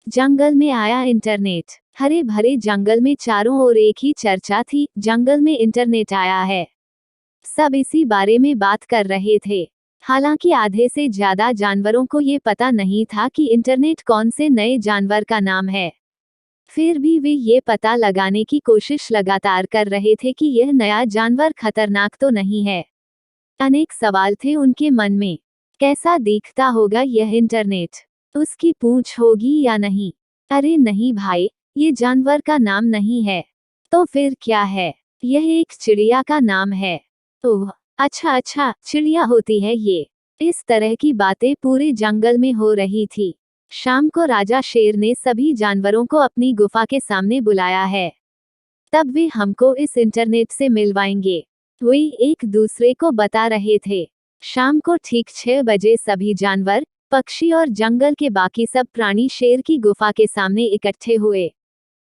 जंगल में आया इंटरनेट। हरे भरे जंगल में चारों ओर एक ही चर्चा थी, जंगल में इंटरनेट आया है। सब इसी बारे में बात कर रहे थे। हालांकि आधे से ज्यादा जानवरों को ये पता नहीं था कि इंटरनेट कौन से नए जानवर का नाम है। फिर भी वे ये पता लगाने की कोशिश लगातार कर रहे थे कि यह नया जानवर खतरनाक तो नहीं है। अनेक सवाल थे उनके मन में। कैसा दिखता होगा यह इंटरनेट? उसकी पूंछ होगी या नहीं? अरे नहीं भाई, ये जानवर का नाम नहीं है। तो फिर क्या है? यह एक चिड़िया का नाम है। ओह, अच्छा, चिड़िया होती है ये। इस तरह की बातें पूरे जंगल में हो रही थी। शाम को राजा शेर ने सभी जानवरों को अपनी गुफा के सामने बुलाया है। तब वे हमको इस इंटरनेट से मिलवाएंगे, वे एक दूसरे को बता रहे थे। शाम को ठीक 6 बजे सभी जानवर, पक्षी और जंगल के बाकी सब प्राणी शेर की गुफा के सामने इकट्ठे हुए।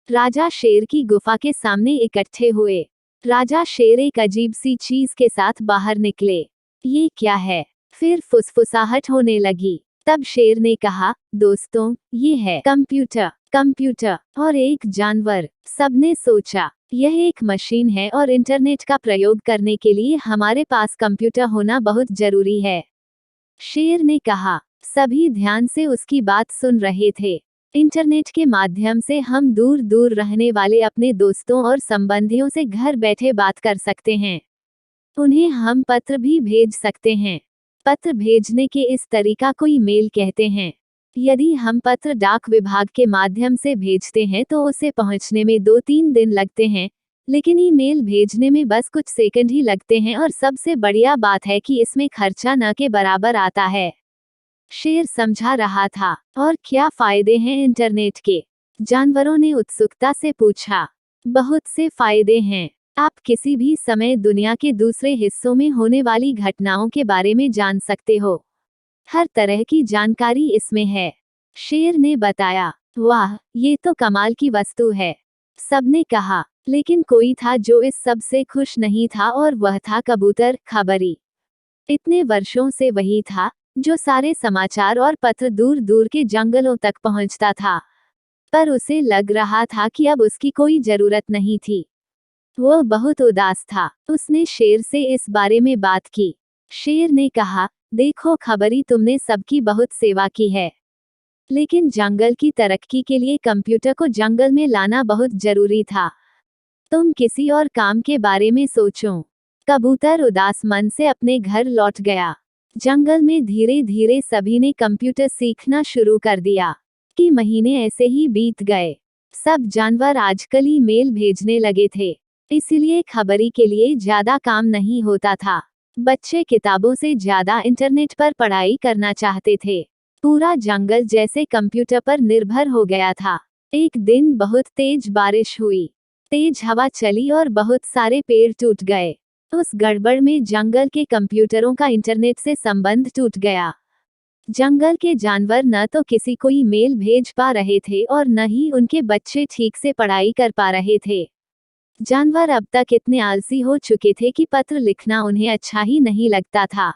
राजा शेर की गुफा के सामने इकट्ठे हुए। राजा शेर एक अजीब सी चीज के साथ बाहर निकले। ये क्या है? फिर फुसफुसाहट होने लगी। तब शेर ने कहा, दोस्तों, ये है कंप्यूटर। कंप्यूटर और एक जानवर। सबने सोचा, यह एक मशीन है और इंटरनेट का प्रयोग करने के लिए हमारे पास कंप्यूटर होना बहुत जरूरी है। शेर ने कहा। सभी ध्यान से उसकी बात सुन रहे थे। इंटरनेट के माध्यम से हम दूर दूर रहने वाले अपने दोस्तों और संबंधियों से घर बैठे बात कर सकते हैं। उन्हें हम पत्र भी भेज सकते हैं। पत्र भेजने के इस तरीका को ईमेल कहते हैं। यदि हम पत्र डाक विभाग के माध्यम से भेजते हैं तो उसे पहुंचने में 2-3 दिन लगते हैं, लेकिन ईमेल भेजने में बस कुछ सेकंड ही लगते हैं और सबसे बढ़िया बात है कि इसमें खर्चा न के बराबर आता है। शेर समझा रहा था। और क्या फायदे हैं इंटरनेट के? जानवरों ने उत्सुकता से पूछा। बहुत से फायदे हैं। आप किसी भी समय दुनिया के दूसरे हिस्सों में होने वाली घटनाओं के बारे में जान सकते हो। हर तरह की जानकारी इसमें है। शेर ने बताया। वाह, ये तो कमाल की वस्तु है। सबने कहा। लेकिन कोई था जो इस सब से खुश नहीं था और वह था कबूतर खबरी। इतने वर्षों से वही था जो सारे समाचार और पत्र दूर दूर के जंगलों तक पहुंचता था। पर उसे लग रहा था कि अब उसकी कोई जरूरत नहीं थी। वो बहुत उदास था। उसने शेर से इस बारे में बात की। शेर ने कहा, देखो खबरी, तुमने सबकी बहुत सेवा की है, लेकिन जंगल की तरक्की के लिए कंप्यूटर को जंगल में लाना बहुत जरूरी था। तुम किसी और काम के बारे में सोचो। कबूतर उदास मन से अपने घर लौट गया। जंगल में धीरे धीरे सभी ने कंप्यूटर सीखना शुरू कर दिया। कि महीने ऐसे ही बीत गए। सब जानवर आजकल ईमेल भेजने लगे थे, इसलिए खबरी के लिए ज्यादा काम नहीं होता था। बच्चे किताबों से ज्यादा इंटरनेट पर पढ़ाई करना चाहते थे। पूरा जंगल जैसे कंप्यूटर पर निर्भर हो गया था। एक दिन बहुत तेज बारिश हुई। तेज हवा चली और बहुत सारे पेड़ टूट गए। उस गड़बड़ में जंगल के कंप्यूटरों का इंटरनेट से संबंध टूट गया। जंगल के जानवर न तो किसी को ईमेल भेज पा रहे थे और न ही उनके बच्चे ठीक से पढ़ाई कर पा रहे थे। जानवर अब तक इतने आलसी हो चुके थे कि पत्र लिखना उन्हें अच्छा ही नहीं लगता था।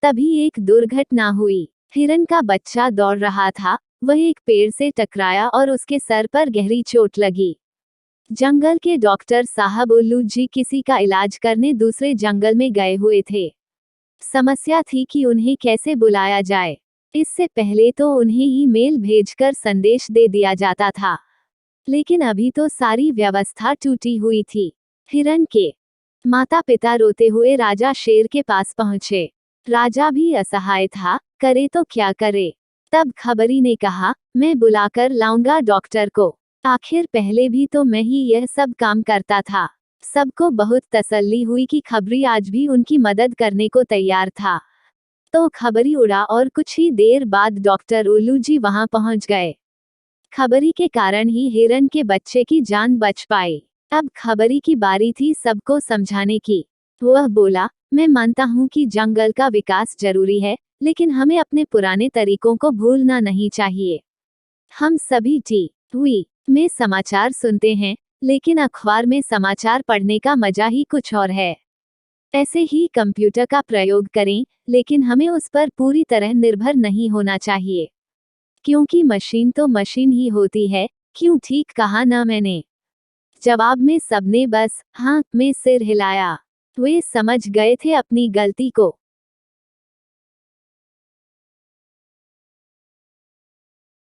तभी एक दुर्घटना हुई। हिरन का बच्चा दौड़ रहा था, वह एक पेड़ से टकराया और उसके सर पर गहरी चोट लगी। जंगल के डॉक्टर साहब उल्लू जी किसी का इलाज करने दूसरे जंगल में गए हुए थे। समस्या थी कि उन्हें कैसे बुलाया जाए। इससे पहले तो उन्हें ईमेल भेजकर संदेश दे दिया जाता था, लेकिन अभी तो सारी व्यवस्था टूटी हुई थी। हिरन के माता पिता रोते हुए राजा शेर के पास पहुंचे। राजा भी असहाय था, करे तो क्या करे। तब खबरी ने कहा, मैं बुलाकर लाऊंगा डॉक्टर को। आखिर पहले भी तो मैं ही यह सब काम करता था। सबको बहुत तसल्ली हुई कि खबरी आज भी उनकी मदद करने को तैयार था। तो खबरी उड़ा और कुछ ही देर बाद डॉक्टर उल्लू जी वहां पहुंच गए। खबरी के कारण ही हिरन के बच्चे की जान बच पाई। अब खबरी की बारी थी सबको समझाने की। वह बोला, मैं मानता हूं कि जंगल का विकास जरूरी है, लेकिन हमें अपने पुराने तरीकों को भूलना नहीं चाहिए। हम सभी टीवी में समाचार सुनते हैं, लेकिन अखबार में समाचार पढ़ने का मजा ही कुछ और है। ऐसे ही कंप्यूटर का प्रयोग करें, लेकिन हमें उस पर पूरी तरह निर्भर नहीं होना चाहिए। क्योंकि मशीन तो मशीन ही होती है, क्यों ठीक कहा ना मैंने। जवाब में सबने बस हाँ में सिर हिलाया। वे समझ गए थे अपनी गलती को।